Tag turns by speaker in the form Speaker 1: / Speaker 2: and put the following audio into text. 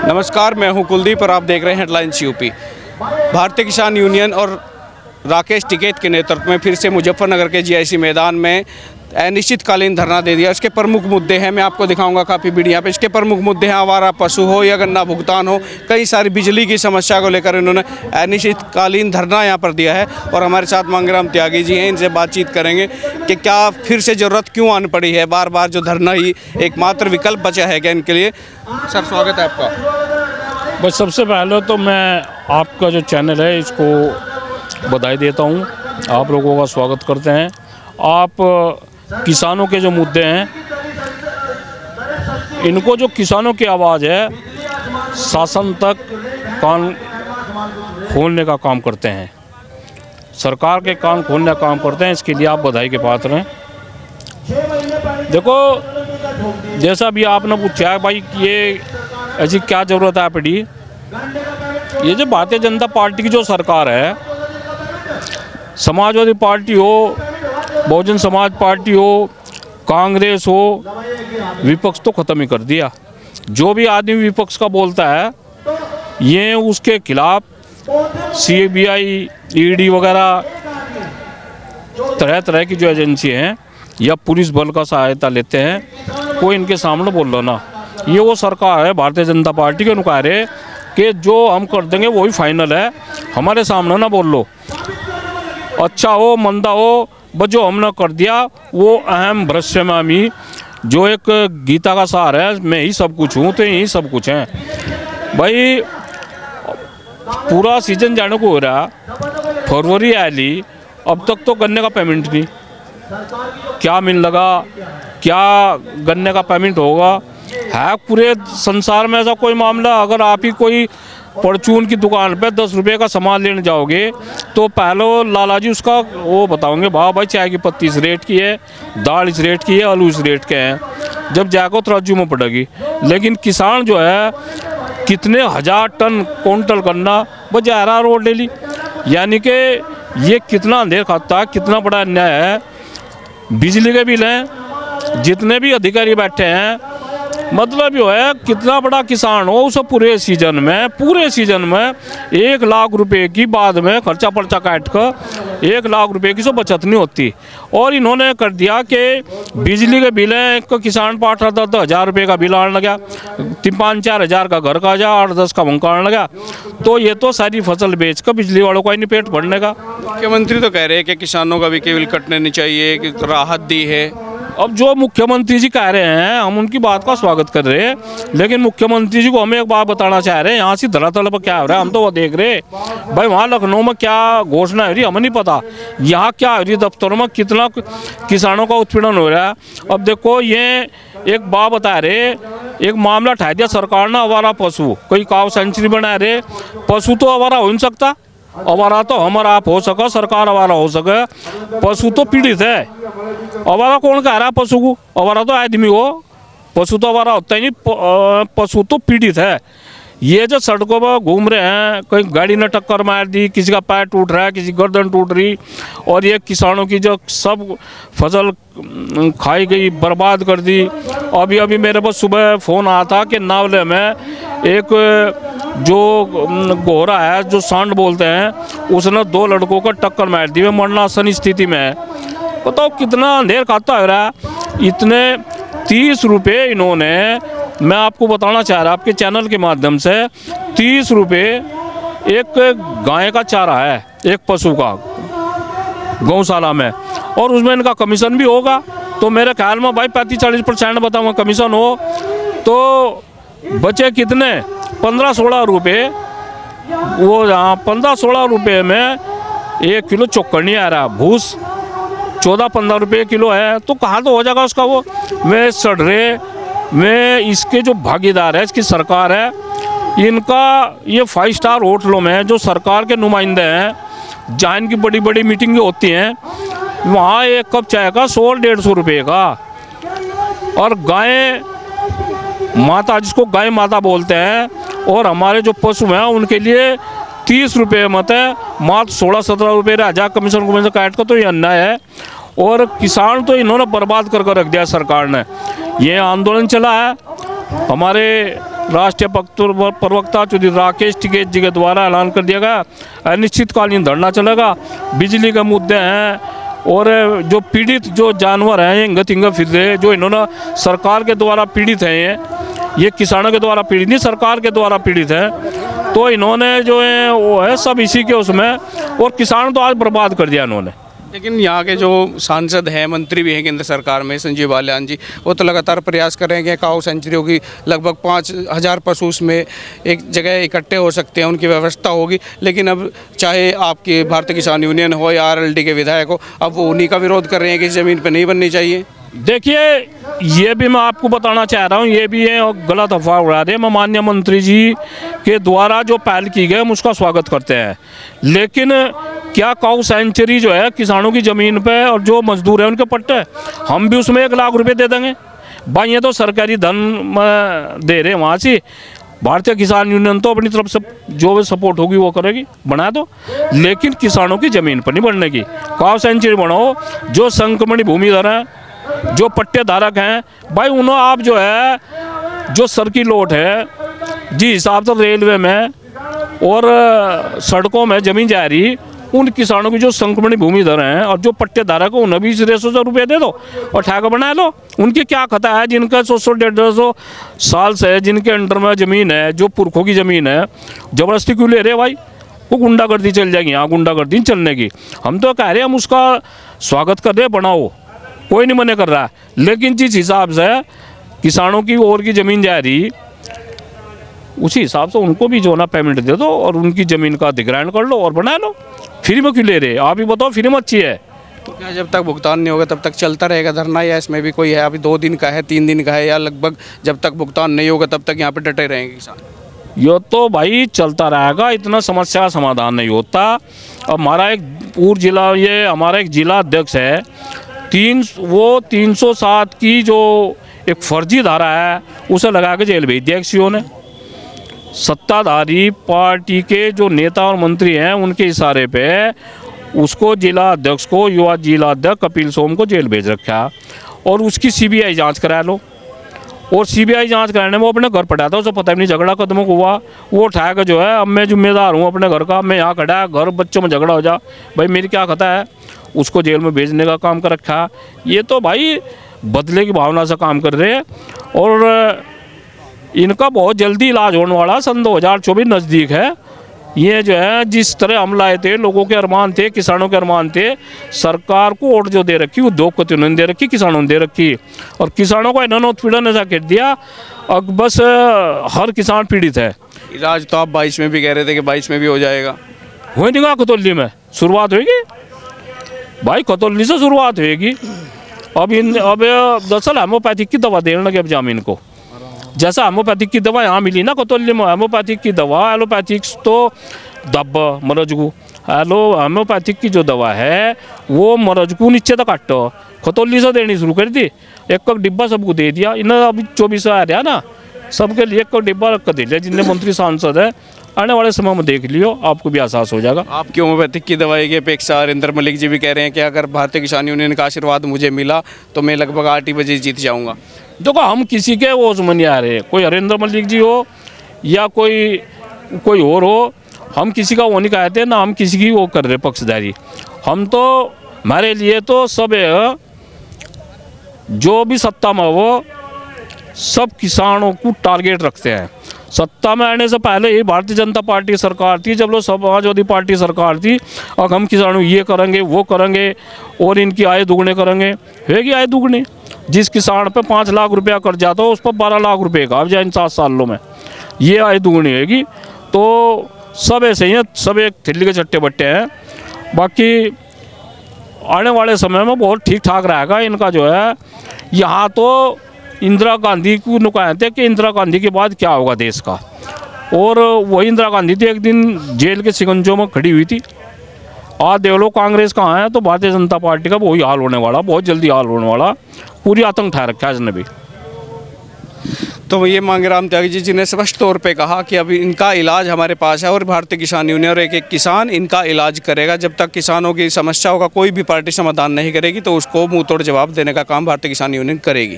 Speaker 1: नमस्कार, मैं हूं कुलदीप और आप देख रहे हैं हेडलाइंस यूपी। भारतीय किसान यूनियन और राकेश टिकैत के नेतृत्व में फिर से मुजफ्फरनगर के जीआईसी मैदान में अनिश्चितकालीन धरना दे दिया। इसके प्रमुख मुद्दे हैं, मैं आपको दिखाऊंगा काफ़ी वीडियो पे। इसके प्रमुख मुद्दे हैं आवारा पशु हो या गन्ना भुगतान हो, कई सारी बिजली की समस्या को लेकर इन्होंने अनिश्चितकालीन धरना यहाँ पर दिया है। और हमारे साथ मंगराम त्यागी जी हैं, इनसे बातचीत करेंगे कि क्या फिर से ज़रूरत क्यों आन पड़ी है, बार बार जो धरना ही एकमात्र विकल्प बचा है क्या इनके लिए। सर, स्वागत है आपका।
Speaker 2: बस सबसे पहले तो मैं आपका जो चैनल है इसको बधाई देता हूँ, आप लोगों का स्वागत करते हैं। आप किसानों के जो मुद्दे हैं, इनको जो किसानों की आवाज़ है, शासन तक कान खोलने का काम करते हैं, सरकार के कान खोलने का काम करते हैं। इसके लिए आप बधाई के पात्र हैं। देखो, जैसा भी आपने पूछा है भाई, ये ऐसी क्या ज़रूरत है पड़ी। ये जो भारतीय जनता पार्टी की जो सरकार है, समाजवादी पार्टी हो, बहुजन समाज पार्टी हो, कांग्रेस हो, विपक्ष तो ख़त्म ही कर दिया। जो भी आदमी विपक्ष का बोलता है, ये उसके खिलाफ सीबीआई, ईडी वगैरह तरह तरह की जो एजेंसी हैं या पुलिस बल का सहायता लेते हैं। कोई इनके सामने बोल लो ना, ये वो सरकार है भारतीय जनता पार्टी के नुकारे कि जो हम कर देंगे वही फाइनल है, हमारे सामने ना बोल लो। अच्छा हो मंदा हो, बस जो हमने कर दिया वो अहम भ्रष्ट में हमी, जो एक गीता का सार है, मैं ही सब कुछ हूँ तो यही सब कुछ है। भाई पूरा सीजन जाने को हो रहा, फरवरी आली, अब तक तो गन्ने का पेमेंट नहीं। क्या मिल लगा, क्या गन्ने का पेमेंट होगा है पूरे संसार में ऐसा कोई मामला? अगर आप ही कोई परचून की दुकान पे 10 रुपये का सामान लेने जाओगे तो पहले लाला जी उसका वो बताओगे, भाई चाय की पत्ती इस रेट की है, दाल इस रेट की है, आलू इस रेट के हैं, जब जाको तराजू में पड़ेगी। लेकिन किसान जो है कितने हज़ार टन क्विंटल गन्ना वो जायरा रोड ले ली। यानी कि ये कितना अंधेर खाता है, कितना बड़ा अन्याय है। बिजली के बिल हैं, जितने भी अधिकारी बैठे हैं, मतलब जो है कितना बड़ा किसान हो, उसे पूरे सीजन में 1 लाख रुपए की बाद में खर्चा पर्चा काट कर 1 लाख रुपए की सो बचत नहीं होती। और इन्होंने कर दिया कि बिजली के बिल हैं, एक किसान पर 8-10 हज़ार रुपये का बिल आने लगा, 5-4 हज़ार का घर का जा, 8-10 का भंका आने लगा। तो ये तो सारी फसल बेच कर बिजली वालों का ही नहीं पेट भरने का।
Speaker 1: मुख्यमंत्री तो कह रहे हैं कि किसानों का भी केवल कटने नहीं चाहिए, कि राहत दी है।
Speaker 2: अब जो मुख्यमंत्री जी कह रहे हैं, हम उनकी बात का स्वागत कर रहे हैं, लेकिन मुख्यमंत्री जी को हमें एक बात बताना चाह रहे हैं, यहाँ से धरातल पर क्या हो रहा है हम तो वो देख रहे हैं। भाई वहाँ लखनऊ में क्या घोषणा हो रही हमें नहीं पता, यहाँ क्या हो रही दफ्तरों में कितना किसानों का उत्पीड़न हो रहा है। अब देखो, ये एक बात बता रहे, एक मामला उठा दिया सरकार ने, आवारा पशु, कोई काव सेंचुरी बना रहे, पशु तो आवारा हो नहीं सकता। आवारा तो हमारा आप हो सका, सरकार आवारा हो सके, पशु तो पीड़ित है। आवारा कौन कह रहा है पशु को? आवारा तो आदमी हो, पशु तो आवारा होता ही नहीं, पशु तो पीड़ित है। ये जो सड़कों पर घूम रहे हैं, कोई गाड़ी ने टक्कर मार दी, किसी का पैर टूट रहा है, किसी की गर्दन टूट रही, और ये किसानों की जो सब फसल खाई गई, बर्बाद कर दी। अभी मेरे पास सुबह फ़ोन आया था कि नावले में एक जो गोरा है, जो सांड बोलते हैं, उसने 2 लड़कों को टक्कर मार दी, वे मरणासन स्थिति में है। बताओ कितना अंधेर खाता हो रहा है। इतने 30 रुपये इन्होंने, मैं आपको बताना चाह रहा आपके चैनल के माध्यम से, 30 रुपये एक गाय का चारा है, एक पशु का गौशाला में, और उसमें इनका कमीशन भी होगा। तो मेरे ख्याल में भाई 35-40% बताऊँगा कमीशन हो, तो बचे कितने? 15-16 रुपये। वो यहाँ 15-16 रुपये में 1 किलो चोकर नहीं आ रहा, भूस 14-15 रुपये किलो है, तो कहाँ तो हो जाएगा उसका वो। वे सड़ रहे, वे इसके जो भागीदार है, इसकी सरकार है, इनका ये 5 स्टार होटलों में जो सरकार के नुमाइंदे हैं, जहाँ इनकी बड़ी बड़ी मीटिंगें होती हैं, वहाँ एक कप चाय का 100-150 रुपये का। और गाय माता, जिसको गाय माता बोलते हैं, और हमारे जो पशु हैं उनके लिए 30 रुपये मत है, मात्र 16-17 रुपये राजा कमीशन काट कर, तो ये अन्याय है। और किसान तो इन्होंने बर्बाद कर रख दिया सरकार ने। ये आंदोलन चला है, हमारे राष्ट्रीय प्रवक्ता श्री राकेश टिकैत जी के द्वारा ऐलान कर दिया गया अनिश्चितकालीन धरना चलेगा। बिजली के मुद्दे हैं और जो पीड़ित जो जानवर हैं हिंग तिंग फिर रहे, जो इन्होंने सरकार के द्वारा पीड़ित हैं, ये किसानों के द्वारा पीड़ित नहीं, सरकार के द्वारा पीड़ित है। तो इन्होंने जो है वो है सब इसी के उसमें, और किसान तो आज बर्बाद कर दिया इन्होंने।
Speaker 1: लेकिन यहाँ के जो सांसद हैं, मंत्री भी हैं केंद्र सरकार में, संजीव बालियान जी, वो तो लगातार प्रयास कर रहे हैं कि काऊ सेंचुरी होगी, लगभग 5,000 पशु उसमें एक जगह इकट्ठे हो सकते हैं, उनकी व्यवस्था होगी। लेकिन अब चाहे आपके भारतीय किसान यूनियन हो या RLD के विधायक हो, अब वो उन्हीं का विरोध कर रहे हैं कि ज़मीन पर नहीं बननी चाहिए।
Speaker 2: देखिए, ये भी मैं आपको बताना चाह रहा हूँ, ये भी है और गलत अफवाह उड़ा रहे हैं। मैं माननीय मंत्री जी के द्वारा जो पहल की गई हम उसका स्वागत करते हैं, लेकिन क्या काऊ सेंचुरी जो है किसानों की ज़मीन पे और जो मजदूर है उनके पट्टे, हम भी उसमें 1 लाख रुपए दे देंगे भाई? ये तो सरकारी धन दे रहे हैं वहाँ से। भारतीय किसान यूनियन तो अपनी तरफ से जो भी सपोर्ट होगी वो करेगी, बना दो, लेकिन किसानों की ज़मीन पर नहीं बनने की। काऊ सेंचुरी बनाओ, जो संक्रमणी भूमिधर हैं, जो पट्टे धारक हैं भाई, उन्होंने आप जो है जो सर की लोट है, जिस हिसाब से रेलवे में और सड़कों में ज़मीन जा रही, उन किसानों की जो संक्रमणी भूमिधर हैं और जो पट्टे धारक हैं उन्हें भी 150 रुपये दे दो और ठेका बना लो। उनकी क्या खता है? जिनका 100-150 साल से जिनके अंडर में ज़मीन है, जो पुरखों की ज़मीन है, ज़बरदस्ती क्यों ले रहे भाई? वो गुंडागर्दी चल जाएगी, यहाँ गुंडागर्दी चलने की। हम तो कह रहे हैं हम उसका स्वागत कर रहे, बनाओ, कोई नहीं मना कर रहा है, लेकिन जिस हिसाब से किसानों की और की ज़मीन जा रही, उसी हिसाब से उनको भी जो ना पेमेंट दे दो और उनकी ज़मीन का अधिग्रहण कर लो और बना लो। फ्री में क्यों ले रहे? आप ही बताओ, फ्री में अच्छी है?
Speaker 1: तो क्या जब तक भुगतान नहीं होगा तब तक चलता रहेगा धरना, या इसमें भी कोई है? अभी 2 दिन का है, 3 दिन का है, या लगभग जब तक भुगतान नहीं होगा तब तक यहाँ पे डटे रहेंगे किसान?
Speaker 2: ये तो भाई चलता रहेगा, इतना समस्या का समाधान नहीं होता। अब हमारा एक पूर्व जिला, ये हमारा एक जिला अध्यक्ष है, 307 की जो एक फर्जी धारा है उसे लगा के जेल भेज दिया सीओ ने। सत्ताधारी पार्टी के जो नेता और मंत्री हैं उनके इशारे पे उसको जिला अध्यक्ष को, युवा जिला अध्यक्ष कपिल सोम को जेल भेज रखा और उसकी CBI जांच करा लो। और CBI जांच कराने में वो अपने घर पड़ा था, उसे पता भी नहीं झगड़ा कदमों को हुआ। वो उठा के जो है, अब मैं जिम्मेदार हूँ अपने घर का, मैं यहाँ खड़ा है, घर बच्चों में झगड़ा हो जा भाई, मेरी क्या खता है? उसको जेल में भेजने का काम कर रखा। ये तो भाई बदले की भावना से काम कर रहे हैं और इनका बहुत जल्दी इलाज होने वाला सन 2024 नज़दीक है। ये जो है जिस तरह हम लाए थे, लोगों के अरमान थे, किसानों के अरमान थे, सरकार को वोट जो दे रखी, उद्योगपति उन्होंने दे रखी, किसानों ने दे रखी, और किसानों को इन्होंने उत्पीड़न ऐसा कर दिया। अब बस हर किसान पीड़ित है।
Speaker 1: इलाज तो आप 22 में भी कह रहे थे कि 22 में भी हो जाएगा,
Speaker 2: हो नहीं गा? खतौली में शुरुआत होगी भाई, खतौली से शुरुआत होगी। अब दरअसल हेमोपैथिक की दवा देने लगे अब जामीन को, जैसा हेमोपैथिक की दवा यहाँ मिली ना खतौली में, हेमोपैथिक की दवा, एलोपैथिक तो दब मरज को, हेमोपैथिक की जो दवा है वो मरज को नीचे तक काटो, खतौली से देनी शुरू कर दी। एक डिब्बा सबको दे दिया, इन्हें अभी 24 आ रहा ना, सबके लिए एक डिब्बा रख कर दे दिया। जितने मंत्री सांसद है आने वाले समय में देख लियो, आपको भी एहसास हो जाएगा।
Speaker 1: आपकी होम्योपैथिक की दवाई की अपेक्षा हरिंदर मलिक जी भी कह रहे हैं कि अगर भारतीय किसान यूनियन का आशीर्वाद मुझे मिला तो मैं लगभग 8 बजे जीत जाऊंगा।
Speaker 2: देखो, हम किसी के वो उसमें नहीं आ रहे, कोई हरिंदर मलिक जी हो या कोई और हो, हम किसी का वो नहीं कहते ना, हम किसी की वो कर रहे पक्षधारी। हम तो, हमारे लिए तो सब है, जो भी सत्ता में वो सब किसानों को टारगेट रखते हैं। सत्ता में आने से पहले ये भारतीय जनता पार्टी सरकार थी, जब लोग समाजवादी पार्टी सरकार थी, और हम किसानों ये करेंगे वो करेंगे और इनकी आय दुगने करेंगे। होगी आय दुगनी? जिस किसान पे 5 लाख रुपया कर जाता हो उस पर 12 लाख रुपये का अब जाए इन 7 सालों में, ये आय दुगनी होगी। तो सब ऐसे ही हैं, सब एक थिल्ली के चट्टे बट्टे हैं। बाकी आने वाले समय में बहुत ठीक ठाक रहेगा इनका जो है। यहाँ तो इंदिरा गांधी को नुकाते कि इंदिरा गांधी के बाद क्या होगा देश का, और वही इंदिरा गांधी थी एक दिन जेल के शिकंजों में खड़ी हुई थी। आज देख लो कांग्रेस कहाँ है, तो भारतीय जनता पार्टी का वही हाल होने वाला, बहुत जल्दी हाल होने वाला। पूरी आतंक ठा रखा है इसने भी।
Speaker 1: तो ये मांगेराम त्यागी जी ने स्पष्ट तौर पे कहा कि अभी इनका इलाज हमारे पास है और भारतीय किसान यूनियन और एक किसान इनका इलाज करेगा। जब तक किसानों की समस्याओं का कोई भी पार्टी समाधान नहीं करेगी तो उसको मुंह तोड़ जवाब देने का काम भारतीय किसान यूनियन करेगी।